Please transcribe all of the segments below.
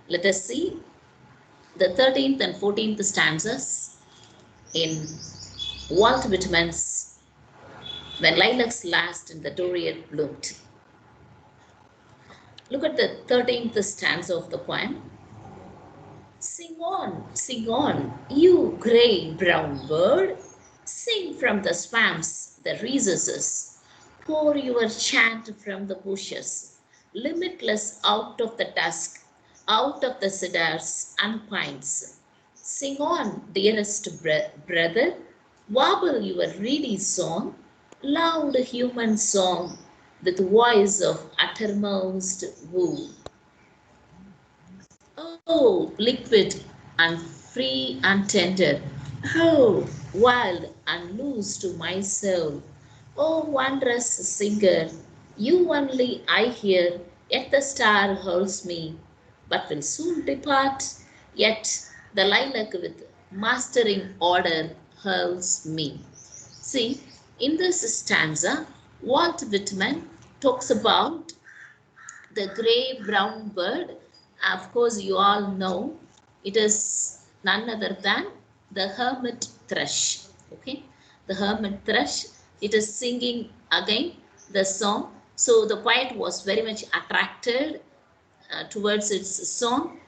Let us see the 13th and 14th stanzas in Walt Whitman's When Lilacs Last in the Dooryard Bloomed. Look at the 13th stanza of the poem. Sing on, you grey brown bird. Sing from the swamps, the recesses. Pour your chant from the bushes, limitless out of the dusk, out of the cedars and pines. Sing on, dearest brother, warble your reedy song, loud human song, with voice of uttermost woe. Oh, liquid and free and tender, oh, wild and loose to my soul. Oh, wondrous singer, you only I hear, yet the star holds me, but will soon depart. Yet the lilac with mastering order holds me. See, in this stanza, Walt Whitman talks about the gray brown bird. Of course, you all know it is none other than the hermit thrush. Okay, the hermit thrush. It is singing again the song. So the poet was very much attracted towards its song.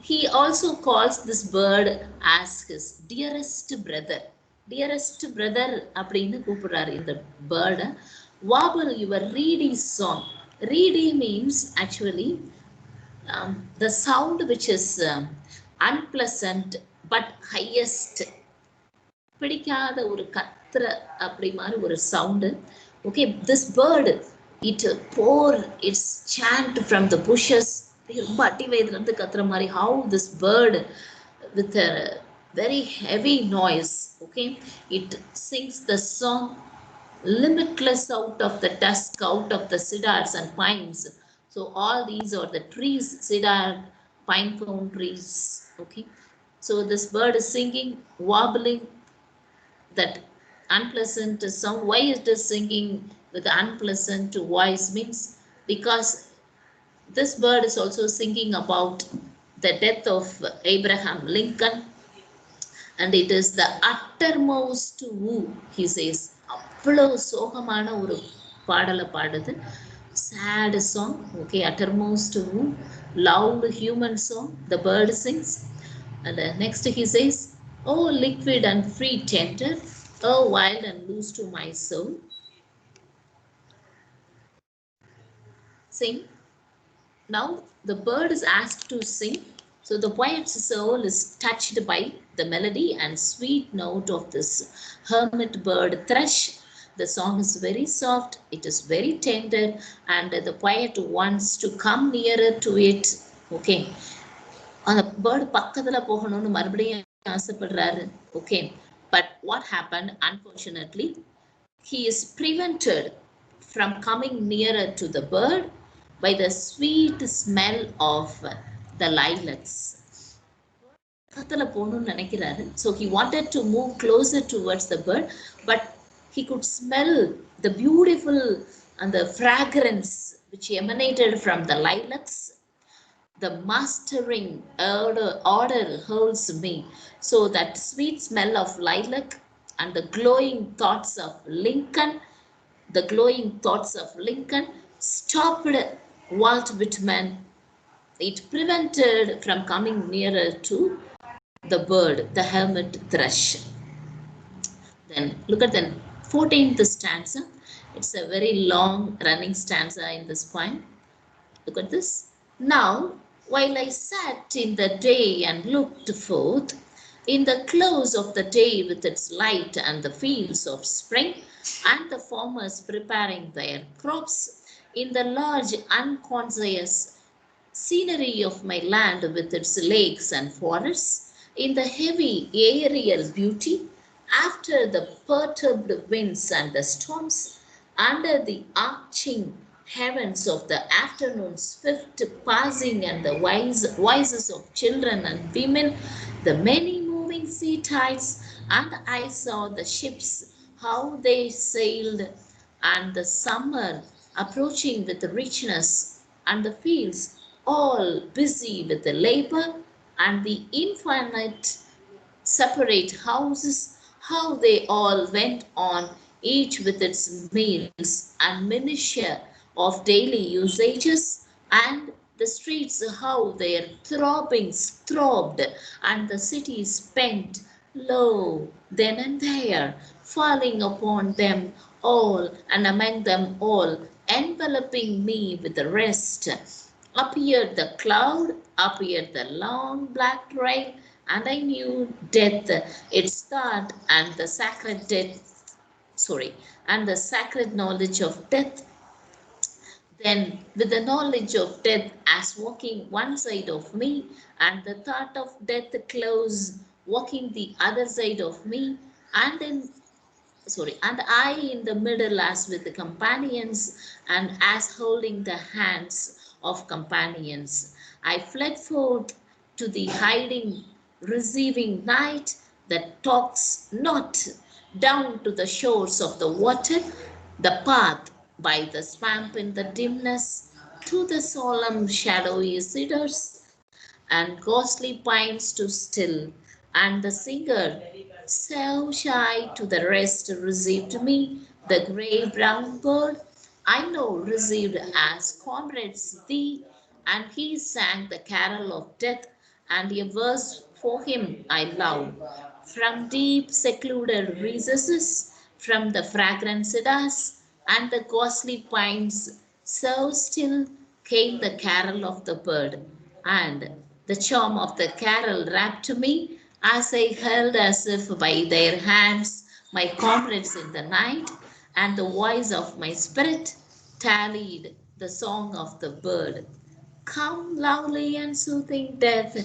He also calls this bird as his dearest brother. Dearest brother அப்படின்னு கூப்பிடுறாரு இந்த bird. Warble your reedy song. Reedy means actually the sound which is unpleasant but highest. பிடிக்காத ஒரு கத்திர அப்படி மாதிரி ஒரு sound. Okay, this bird, it pour its chant from the bushes. ரொம்ப அடி வயதுலேருந்து கத்துற மாதிரி. How this bird with a very heavy noise, okay, it sings the song limitless out of the dusk, out of the cedars and pines. So all these are the trees, cedar, pine cone trees. Okay, so this bird is singing, warbling that unpleasant sound. Why it is singing with unpleasant voice means because this bird is also singing about the death of Abraham Lincoln, and it is the uttermost woo, he says. அவ்வளோ சோகமான ஒரு பாடலை பாடுது. Sad song. Okay, uttermost woo, loud human song the bird sings. And next he says, oh, liquid and free tender, oh, wild and loose to my soul. Sing. Now the bird is asked to sing. So the poet's soul is touched by the melody and sweet note of this hermit bird thrush. The song is very soft, it is very tender, and the poet wants to come nearer to it. Okay. அந்த bird பக்கத்துல போகணும்னு மறுபடியும் ஆசைப்படுறாரு. Okay, but what happened? Unfortunately, he is prevented from coming nearer to the bird by the sweet smell of the lilacs. பக்கத்துல போகணும்னு நினைக்கிறாரு. So he wanted to move closer towards the bird, but he could smell the beautiful and the fragrance which emanated from the lilacs. The mastering order holds me. So that sweet smell of lilac and the glowing thoughts of Lincoln, stopped Walt Whitman. It prevented from coming nearer to the bird, the hermit thrush. Then look at the 14th stanza. It's a very long running stanza in this poem. Look at this. Now, while I sat in the day and looked forth, in the close of the day with its light and the fields of spring, and the farmers preparing their crops, in the large unconscious scenery of my land with its lakes and forests, in the heavy aerial beauty, after the perturbed winds and the storms, under the arching heavens of the afternoon's swift passing and the voices of children and women, the many moving sea tides, and I saw the ships, how they sailed, and the summer approaching with richness, and the fields all busy with the labor and the infinite separate houses, how they all went on, each with its meals and minutiae of daily usages, and the streets how their throbbings throbbed, and the city spent, lo, then and there, falling upon them all, and among them all, enveloping me with the rest. Appeared the cloud, appeared the long black trail, and I knew death, its start, and the sacred death, and the sacred knowledge of death. Then, with the knowledge of death as walking one side of me, and the thought of death close walking the other side of me, and then and I in the middle as with the companions and as holding the hands of companions. I fled forth to the hiding, receiving night that talks not, down to the shores of the water, the path by the swamp in the dimness, to the solemn shadowy cedars and ghostly pines to still, and the singer, so shy to the rest, received me, the grey brown bird, I know received as comrades thee, and he sang the carol of death, and a verse for him I love. From deep secluded recesses, from the fragrant cedars and the ghostly pines, so still came the carol of the bird, and the charm of the carol wrapped me as I held as if by their hands my comrades in the night, and the voice of my spirit tallied the song of the bird. Come, lovely and soothing death,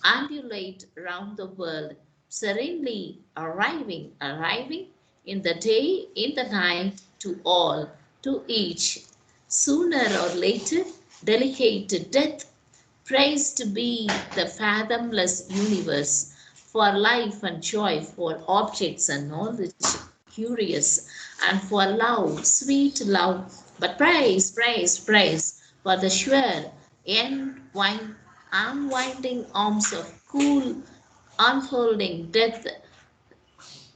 undulate round the world, serenely arriving, arriving in the day, in the night, to all, to each. Sooner or later, delicate death, praised be the fathomless universe, for life and joy, for objects and knowledge, curious, and for love, sweet love, but praise, praise, praise, for the sure unwinding arms of cool, unfolding death,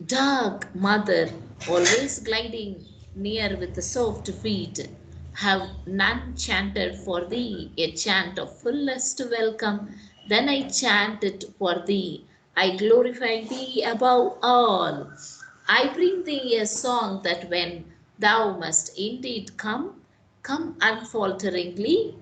dark mother, always gliding near with the soft feet, have none chanted for thee a chant of fullest welcome. Then I chant it for thee. I glorify thee above all. I bring thee a song that when thou must indeed come, come unfalteringly,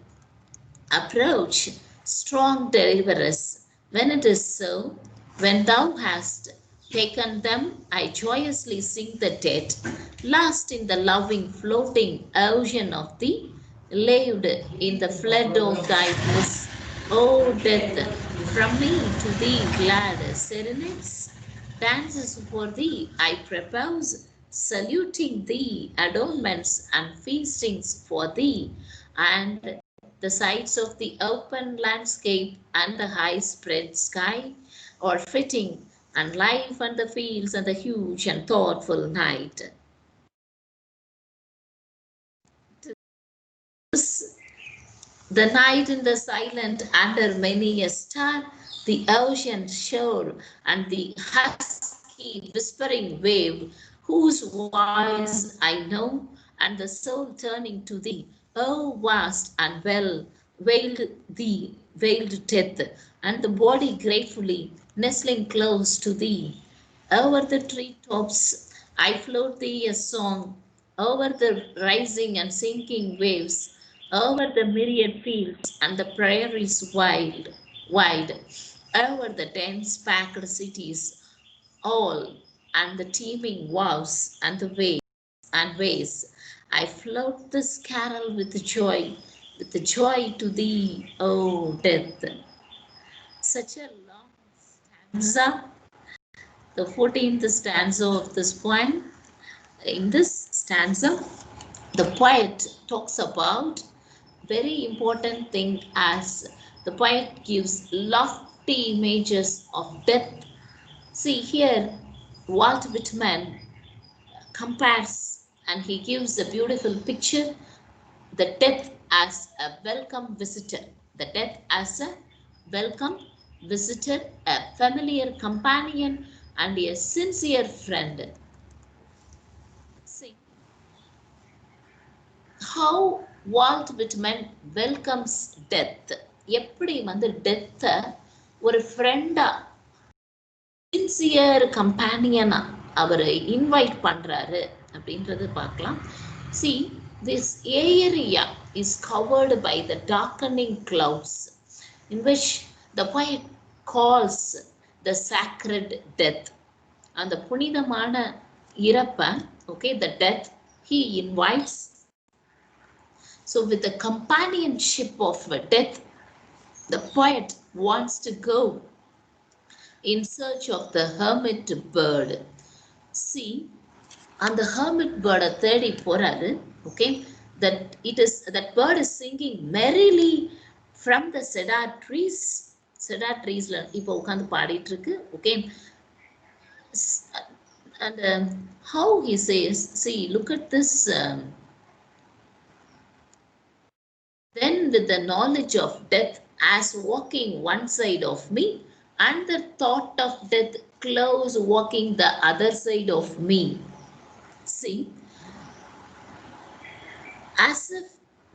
approach, strong deliverers. When it is so, when thou hast taken them, I joyously sing the dead, lost in the loving floating ocean of thee, laved in the flood of thy bliss. O death, from me to thee glad serenades, dances for thee I propose, saluting thee, adornments and feastings for thee, and the sights of the open landscape and the high spread sky are fitting, and life and the fields and the huge and thoughtful night. The night in the silent under many a star, the ocean shore and the husky whispering wave, whose voice I know, and the soul turning to thee, O vast and well veiled thee, veiled death, and the body gratefully nestling close to thee. Over the tree tops I float thee a song, over the rising and sinking waves, over the myriad fields and the prairies wide, over the dense packed cities, all, and the teeming wharves and the ways. I float this carol with the joy to thee, O death. Such a long stanza, the 14th stanza of this poem. In this stanza, the poet talks about very important thing as the poet gives lofty images of death. See here, Walt Whitman compares and he gives a beautiful picture, the death as a welcome visitor. The death as a welcome visitor, a familiar companion, and a sincere friend. See how Walt Whitman welcomes death. எப்படி வந்து டெத்தை ஒரு ஃப்ரெண்டா sincere கம்பேனியனா அவர் invite பண்றாரு அப்படின்றது பார்க்கலாம். See, this area is covered by the darkening clouds in which the poet calls the sacred death. அந்த புனிதமான இறப்ப, okay, the death he invites. So with the companionship of death, the poet wants to go in search of the hermit bird. See, and the hermit bird தேடி போறாரு. Okay, that bird is singing merrily from the cedar trees. Cedar treesல இப்போ உட்கார்ந்து பாடிட்டு இருக்கு. Okay, and how he says, see, look at this. Then with the knowledge of death as walking one side of me, and the thought of death close walking the other side of me. See, as if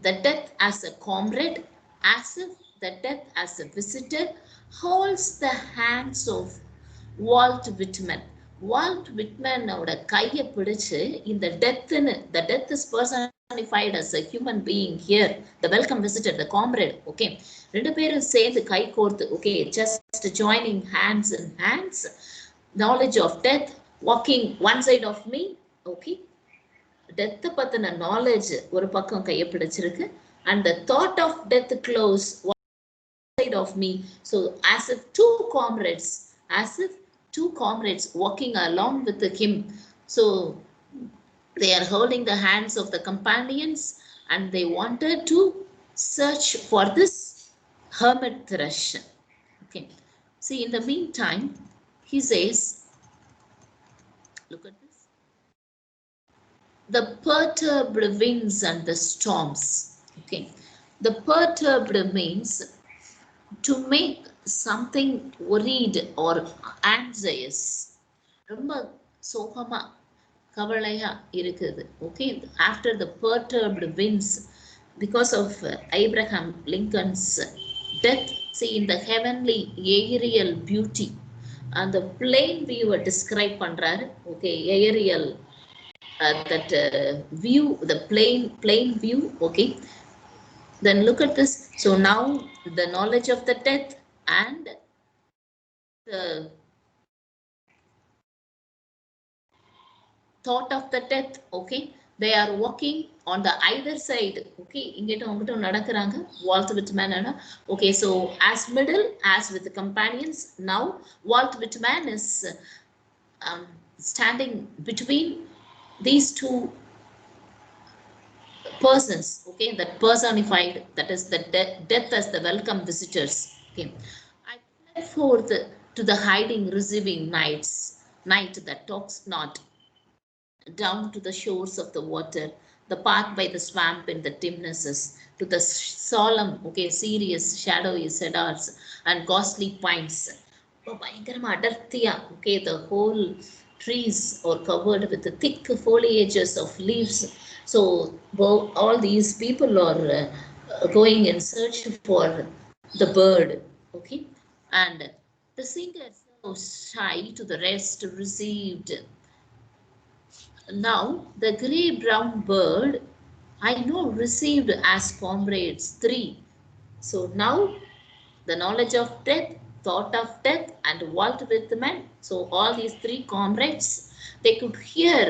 the death as a comrade, as if the death as a visitor, holds the hands of Walt Whitman. Walt Whitman ஓட கையை பிடிச்சு இந்த டெத்னு, the death is personified as a human being here, the welcome visitor, the comrade. Okay, ரெண்டு பேரும் சேர்ந்து கை கோர்த்து, okay, just joining hands in hands, knowledge of death, walking one side of me. Okay, death பத்தின knowledge ஒரு பக்கம் கையை பிடிச்சிருக்கு, and the thought of death close one side of me. So as if two comrades, as if two comrades walking along with him. So they are holding the hands of the companions, and they wanted to search for this hermit thrush. Okay, see, in the meantime, he says, look at this, the perturbed winds and the storms. Okay, the perturbed means to make something worried or anxious. ரொம்ப சோகமா கவலையா இருக்குது. Okay, after the perturbed winds, because of Abraham Lincoln's death, see, in the heavenly aerial beauty, and the plain view describe பண்றாரு. Okay, aerial that view, the plain view. Okay, then look at this. So now the knowledge of the death and the thought of the death, okay, they are walking on the either side. Okay, இங்கிட்ட அவங்கிட்ட நடக்கறாங்க Walt Whitman. Okay, so as middle, as with the companions, now Walt Whitman is standing between these two persons. Okay, that personified, that is the death as the welcome visitors. Okay, I fled forth to the hiding receiving night that talks not, down to the shores of the water, the path by the swamp in the dimnesses, to the solemn, okay, serious shadowy cedars and ghostly pines. பயங்கரமா அடர்த்தியா, okay, the whole trees are covered with the thick foliages of leaves. So all these people are going in search for the bird. Okay, and the singer so shy to the rest received. Now the grey brown bird I know received as comrades three. So now the knowledge of death, thought of death, and Walt Whitman. So all these three comrades, they could hear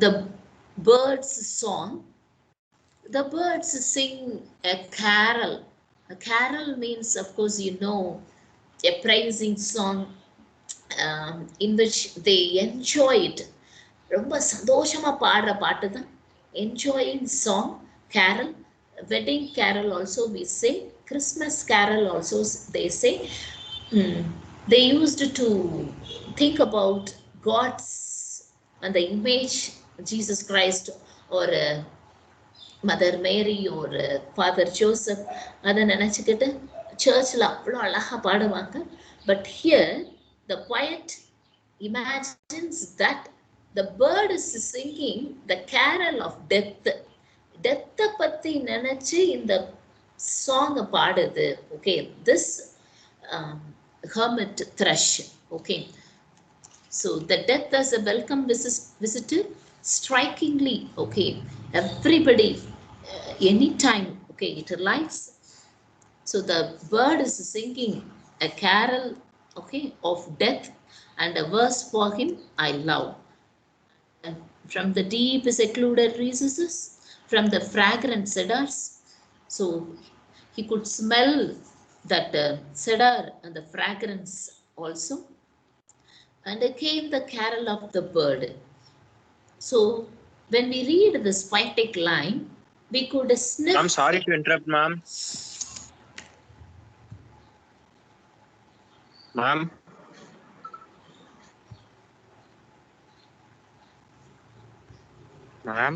the birds' song. The birds sing a carol. A carol means, of course, you know, a praising song in which they enjoy it. ரொம்ப சந்தோஷமா பாடுற பாட்டு தான் enjoying song, carol, wedding carol also we say, Christmas carol also they say. They used to think about God's and the image Jesus Christ, or mother Mary ஒரு father Joseph அதை நினச்சிக்கிட்டு சர்ச்சில் அவ்வளோ அழகாக பாடுவாங்க. But here the poet imagines that the bird is singing the carol of death. டெத்தை பற்றி நினச்சி இந்த சாங்கை பாடுது. Okay, this hermit thrush. Okay, so the death as a welcome visitor, strikingly, okay, everybody, anytime, okay, it likes. So the bird is singing a carol, okay, of death, and a verse for him I love. And from the deep secluded recesses, from the fragrant cedars, so he could smell that cedar and the fragrance also. And came the carol of the bird. So when we read this poetic line, we could sniff. I'm sorry to interrupt, ma'am. Ma'am. Ma'am.